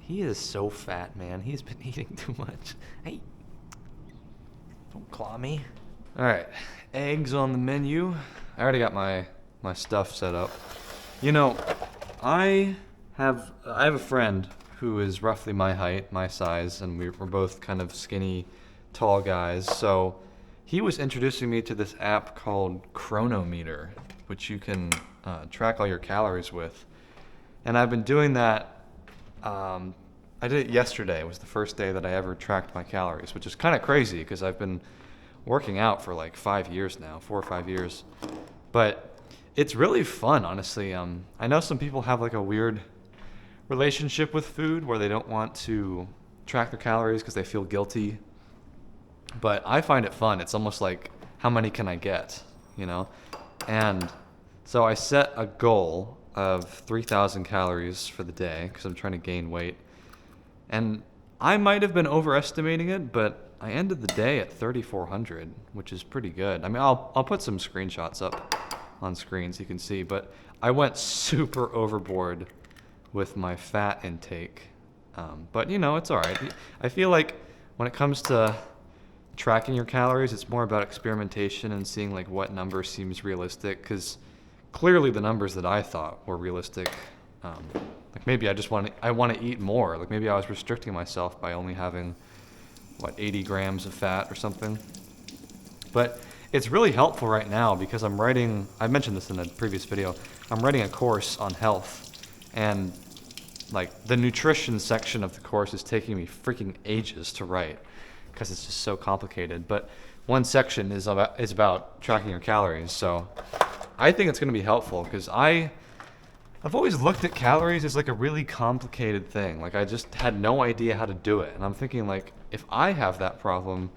He is so fat, man. He's been eating too much. Hey, don't claw me. All right, eggs on the menu. I already got my stuff set up. You know, I have a friend who is roughly my height, my size, and we're both kind of skinny, tall guys. So he was introducing me to this app called Chronometer, which you can track all your calories with. And I've been doing that. I did it yesterday. It was the first day that I ever tracked my calories, which is kind of crazy because I've been working out for like 5 years now, 4 or 5 years. But it's really fun, honestly. I know some people have like a weird relationship with food where they don't want to track their calories because they feel guilty. But I find it fun. It's almost like, how many can I get, you know? And so I set a goal of 3,000 calories for the day because I'm trying to gain weight. And I might have been overestimating it, but I ended the day at 3,400, which is pretty good. I mean, I'll put some screenshots up on screen so you can see, but I went super overboard with my fat intake. But you know, it's all right. I feel like when it comes to tracking your calories, it's more about experimentation and seeing like what number seems realistic, because clearly the numbers that I thought were realistic, like maybe I want to eat more. Like maybe I was restricting myself by only having 80 grams of fat or something. But it's really helpful right now because I mentioned this in a previous video, I'm writing a course on health, and like the nutrition section of the course is taking me freaking ages to write because it's just so complicated. But one section is about tracking your calories. So I think it's going to be helpful because I've always looked at calories as like a really complicated thing. Like I just had no idea how to do it. And I'm thinking like, if I have that problem,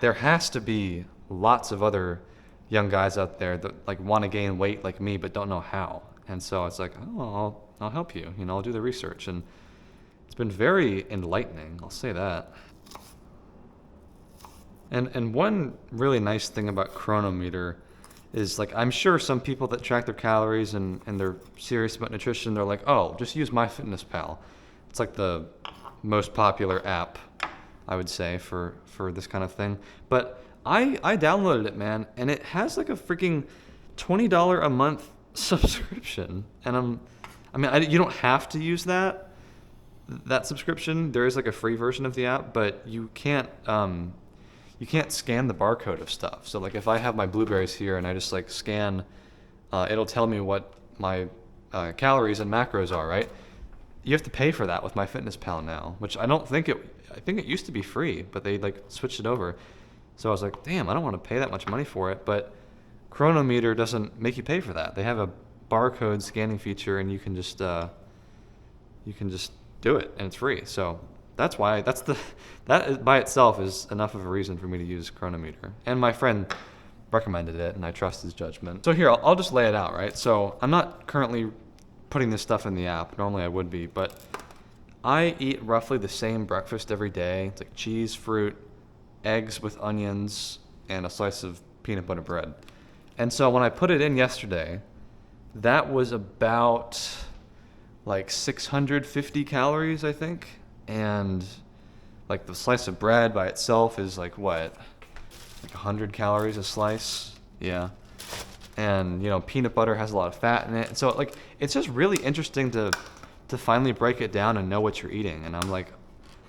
there has to be lots of other young guys out there that like want to gain weight like me but don't know how. And so it's like, oh, I'll help you. You know, I'll do the research. And it's been very enlightening, I'll say that. And one really nice thing about Chronometer is like, I'm sure some people that track their calories and they're serious about nutrition, they're like, oh, just use MyFitnessPal. It's like the most popular app, I would say, for this kind of thing. But I downloaded it, man, and it has like a freaking $20 a month subscription. And you don't have to use that subscription. There is like a free version of the app, but you can't scan the barcode of stuff. So like if I have my blueberries here and I just like scan, it'll tell me what my calories and macros are, right? You have to pay for that with MyFitnessPal now, which I think it used to be free, but they like switched it over. So I was like, damn, I don't want to pay that much money for it. But Chronometer doesn't make you pay for that. They have a barcode scanning feature, and you can just do it, and it's free. So that's why that by itself is enough of a reason for me to use Chronometer. And my friend recommended it, and I trust his judgment. So here, I'll just lay it out, right? So I'm not currently putting this stuff in the app. Normally I would be, but I eat roughly the same breakfast every day. It's like cheese, fruit, eggs with onions, and a slice of peanut butter bread. And so when I put it in yesterday, that was about like 650 calories, I think. And like the slice of bread by itself is like what? Like 100 calories a slice? Yeah. And you know, peanut butter has a lot of fat in it. And so like, it's just really interesting to finally break it down and know what you're eating. And I'm like,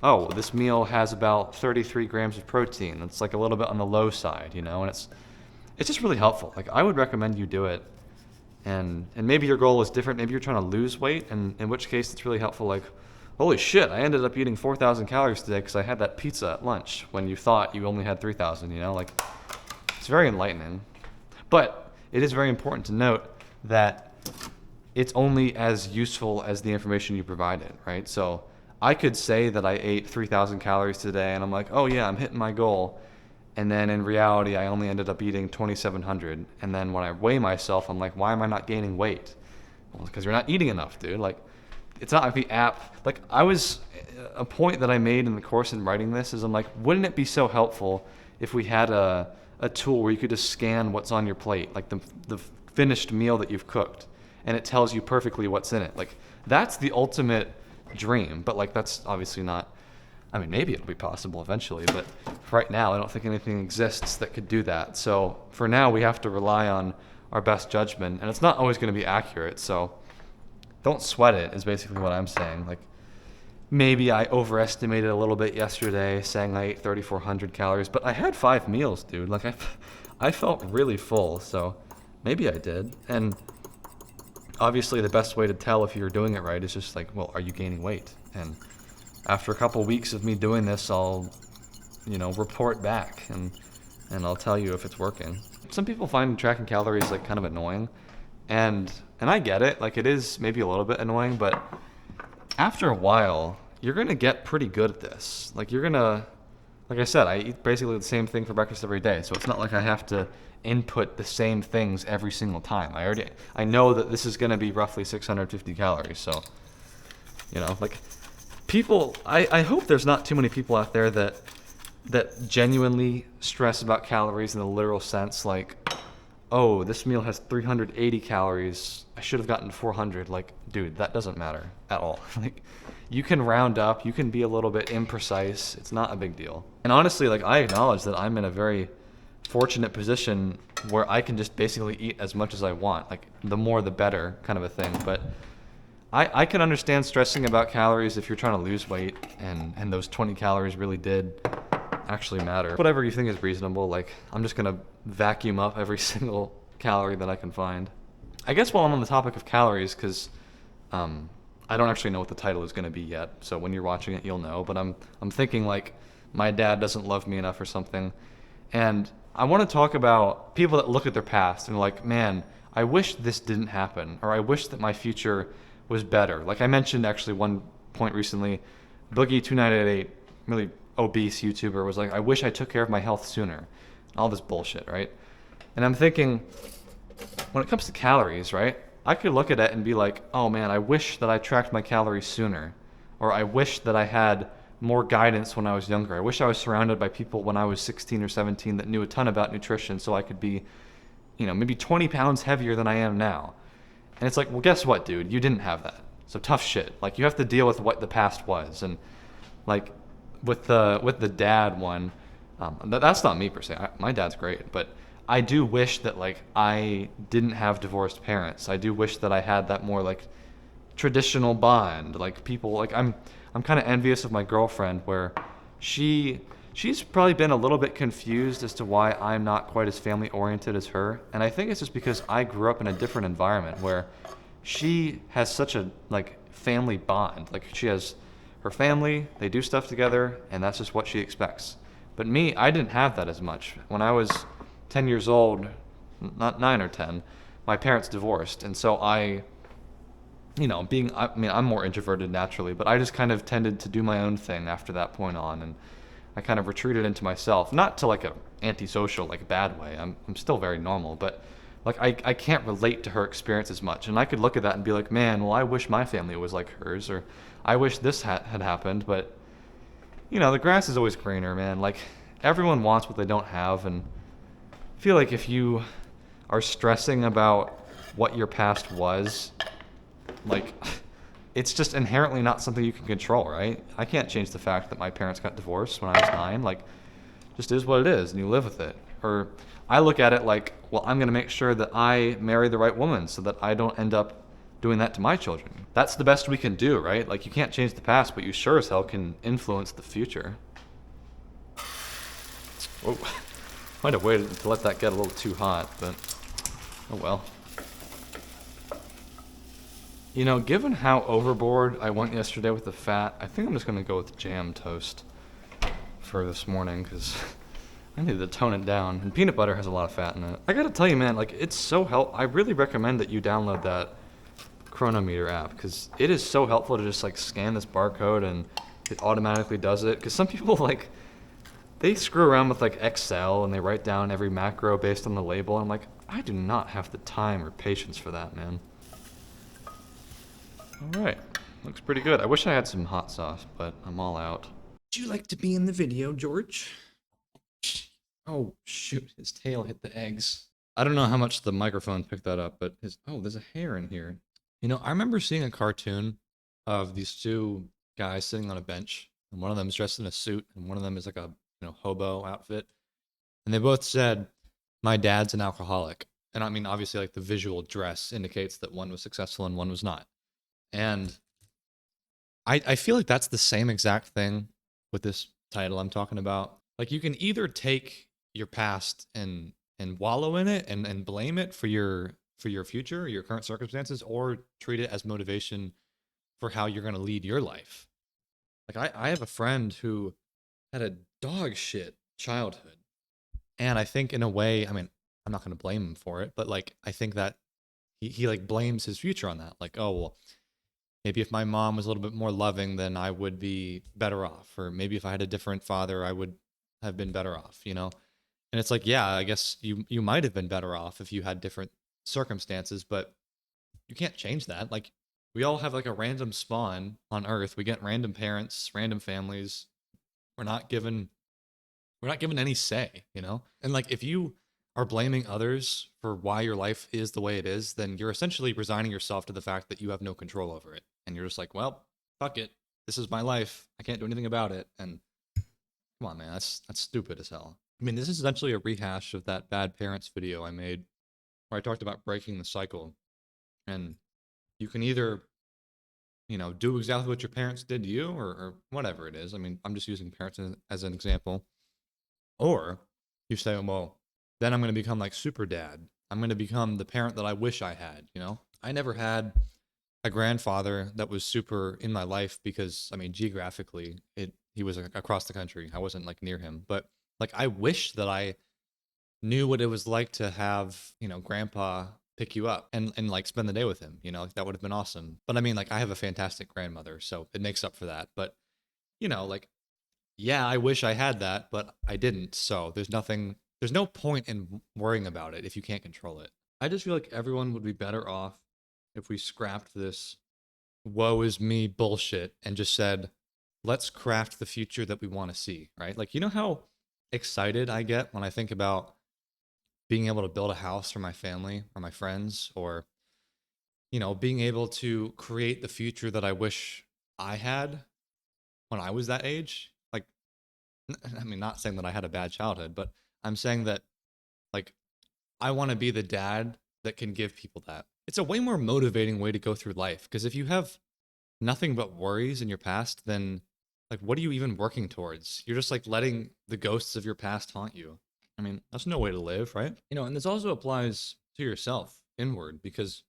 oh, this meal has about 33 grams of protein. It's like a little bit on the low side, you know, and it's just really helpful. Like I would recommend you do it. And maybe your goal is different. Maybe you're trying to lose weight, and in which case it's really helpful. Like, holy shit, I ended up eating 4,000 calories today because I had that pizza at lunch when you thought you only had 3,000, you know? Like, it's very enlightening. But it is very important to note that it's only as useful as the information you provided, right? So I could say that I ate 3,000 calories today, and I'm like, oh yeah, I'm hitting my goal. And then in reality, I only ended up eating 2,700. And then when I weigh myself, I'm like, why am I not gaining weight? Well, because you're not eating enough, dude. Like, it's not like the app. Like, a point that I made in the course in writing this is I'm like, wouldn't it be so helpful if we had a tool where you could just scan what's on your plate, like the finished meal that you've cooked, and it tells you perfectly what's in it. Like, that's the ultimate dream, but like that's obviously not, I mean, maybe it'll be possible eventually, but right now I don't think anything exists that could do that. So for now we have to rely on our best judgment, and it's not always going to be accurate, so don't sweat it is basically what I'm saying. Like, maybe I overestimated a little bit yesterday, saying I ate 3,400 calories, but I had 5 meals, dude. Like, I felt really full, so maybe I did. And obviously, the best way to tell if you're doing it right is just like, well, are you gaining weight? And after a couple weeks of me doing this, I'll, report back and I'll tell you if it's working. Some people find tracking calories like kind of annoying, and I get it. Like, it is maybe a little bit annoying, but after a while, you're gonna get pretty good at this. Like, like I said, I eat basically the same thing for breakfast every day, so it's not like I have to input the same things every single time. I know that this is gonna be roughly 650 calories, so, like, people, I hope there's not too many people out there that genuinely stress about calories in the literal sense, like, oh, this meal has 380 calories, I should have gotten 400. Like, dude, that doesn't matter at all. Like, you can round up, you can be a little bit imprecise, it's not a big deal. And honestly, like, I acknowledge that I'm in a very fortunate position where I can just basically eat as much as I want, like, the more the better kind of a thing. But I can understand stressing about calories if you're trying to lose weight and those 20 calories really did actually matter. Whatever you think is reasonable, like, I'm just gonna vacuum up every single calorie that I can find. I guess while I'm on the topic of calories, because I don't actually know what the title is gonna be yet, so when you're watching it, you'll know, but I'm thinking, like, my dad doesn't love me enough or something, and I want to talk about people that look at their past and are like, man, I wish this didn't happen, or I wish that my future was better. Like I mentioned actually one point recently, Boogie2988, really obese YouTuber, was like, I wish I took care of my health sooner. All this bullshit, right? And I'm thinking, when it comes to calories, right? I could look at it and be like, oh man, I wish that I tracked my calories sooner. Or I wish that I had more guidance when I was younger. I wish I was surrounded by people when I was 16 or 17 that knew a ton about nutrition so I could be, maybe 20 pounds heavier than I am now. And it's like, well, guess what, dude? You didn't have that. So tough shit. Like, you have to deal with what the past was. And like with the dad one, that's not me per se. My dad's great, but I do wish that like I didn't have divorced parents. I do wish that I had that more like traditional bond. Like people, like I'm kind of envious of my girlfriend where she's probably been a little bit confused as to why I'm not quite as family oriented as her. And I think it's just because I grew up in a different environment where she has such a like family bond. Like she has her family, they do stuff together, and that's just what she expects. But me, I didn't have that as much. When I was 10 years old, not 9 or 10, my parents divorced. And so I'm more introverted naturally, but I just kind of tended to do my own thing after that point on. And I kind of retreated into myself, not to like a antisocial, like bad way. I'm still very normal, but like I can't relate to her experience as much. And I could look at that and be like, man, well, I wish my family was like hers, or I wish this had happened. But the grass is always greener, man. Like everyone wants what they don't have, and I feel like if you are stressing about what your past was, like it's just inherently not something you can control, right? I can't change the fact that my parents got divorced when I was 9. Like, just is what it is, and you live with it. Or I look at it like, well, I'm going to make sure that I marry the right woman so that I don't end up doing that to my children. That's the best we can do, right? Like, you can't change the past, but you sure as hell can influence the future. Whoa. Might have waited to let that get a little too hot, but oh well. Given how overboard I went yesterday with the fat, I think I'm just going to go with jam toast for this morning because I need to tone it down. And peanut butter has a lot of fat in it. I got to tell you, man, like it's so I really recommend that you download that Chronometer app because it is so helpful to just like scan this barcode and it automatically does it. Because some people like, they screw around with like Excel and they write down every macro based on the label. I'm like, I do not have the time or patience for that, man. All right, looks pretty good. I wish I had some hot sauce, but I'm all out. Would you like to be in the video, George? Oh, shoot, his tail hit the eggs. I don't know how much the microphone picked that up, but there's a hair in here. I remember seeing a cartoon of these two guys sitting on a bench, and one of them is dressed in a suit, and one of them is like a hobo outfit, and they both said, "My dad's an alcoholic." And I mean, obviously, like the visual dress indicates that one was successful and one was not. And I feel like that's the same exact thing with this title I'm talking about. Like you can either take your past and wallow in it and blame it for your future, your current circumstances, or treat it as motivation for how you're gonna lead your life. Like I have a friend who had a dog shit childhood. And I think in a way, I mean, I'm not gonna blame him for it, but like I think that he like blames his future on that. Like, oh well, maybe if my mom was a little bit more loving, then I would be better off. Or maybe if I had a different father, I would have been better off, you know? And it's like, yeah, I guess you might have been better off if you had different circumstances, but you can't change that. Like we all have like a random spawn on Earth. We get random parents, random families. We're not given we're not given any say, you know? And like if you are blaming others for why your life is the way it is, then you're essentially resigning yourself to the fact that you have no control over it. And you're just like, well, fuck it. This is my life. I can't do anything about it. And come on, man, that's stupid as hell. I mean, this is essentially a rehash of that bad parents video I made where I talked about breaking the cycle. And you can either, do exactly what your parents did to you or whatever it is. I mean, I'm just using parents as an example. Or you say, well, then I'm going to become like super dad. I'm going to become the parent that I wish I had, you know? I never had a grandfather that was super in my life because, I mean, geographically, he was across the country. I wasn't like near him. But like I wish that I knew what it was like to have, grandpa pick you up and like spend the day with him, like that would have been awesome. But I mean, like I have a fantastic grandmother, so it makes up for that. But, like yeah, I wish I had that, but I didn't. So there's no point in worrying about it if you can't control it. I just feel like everyone would be better off if we scrapped this woe is me bullshit and just said, let's craft the future that we want to see, right? Like, you know how excited I get when I think about being able to build a house for my family or my friends or, being able to create the future that I wish I had when I was that age? Like, I mean, not saying that I had a bad childhood, but I'm saying that like I want to be the dad that can give people that. It's a way more motivating way to go through life because if you have nothing but worries in your past, then like what are you even working towards? You're just like letting the ghosts of your past haunt you. I mean, that's no way to live, right? And this also applies to yourself inward because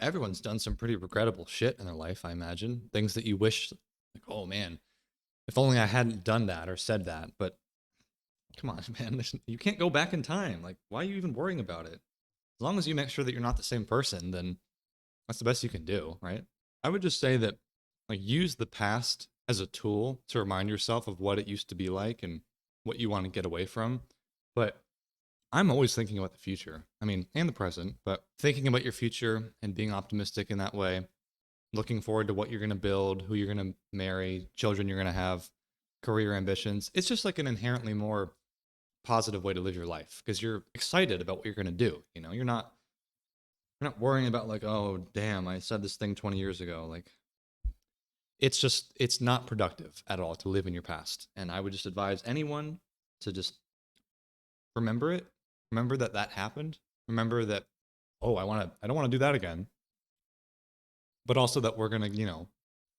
everyone's done some pretty regrettable shit in their life, I imagine. Things that you wish like, oh man, if only I hadn't done that or said that. But come on, man, you can't go back in time. Like, why are you even worrying about it? As long as you make sure that you're not the same person, then that's the best you can do, right? I would just say that, like, use the past as a tool to remind yourself of what it used to be like and what you want to get away from. But I'm always thinking about the future. I mean, and the present, but thinking about your future and being optimistic in that way, looking forward to what you're going to build, who you're going to marry, children you're going to have, career ambitions. It's just like an inherently more positive way to live your life because you're excited about what you're going to do. You're not worrying about like, oh, damn, I said this thing 20 years ago. Like, it's not productive at all to live in your past. And I would just advise anyone to just remember it. Remember that that happened. Remember that, oh, I don't want to do that again. But also that we're going to,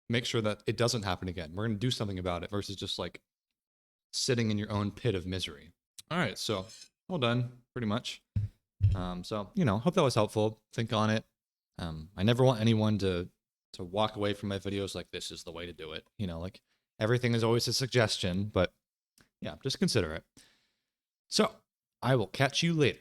make sure that it doesn't happen again. We're going to do something about it versus just like sitting in your own pit of misery. All right, so all done, pretty much. So hope that was helpful. Think on it. I never want anyone to walk away from my videos like this is the way to do it. Like everything is always a suggestion, but yeah, just consider it. So I will catch you later.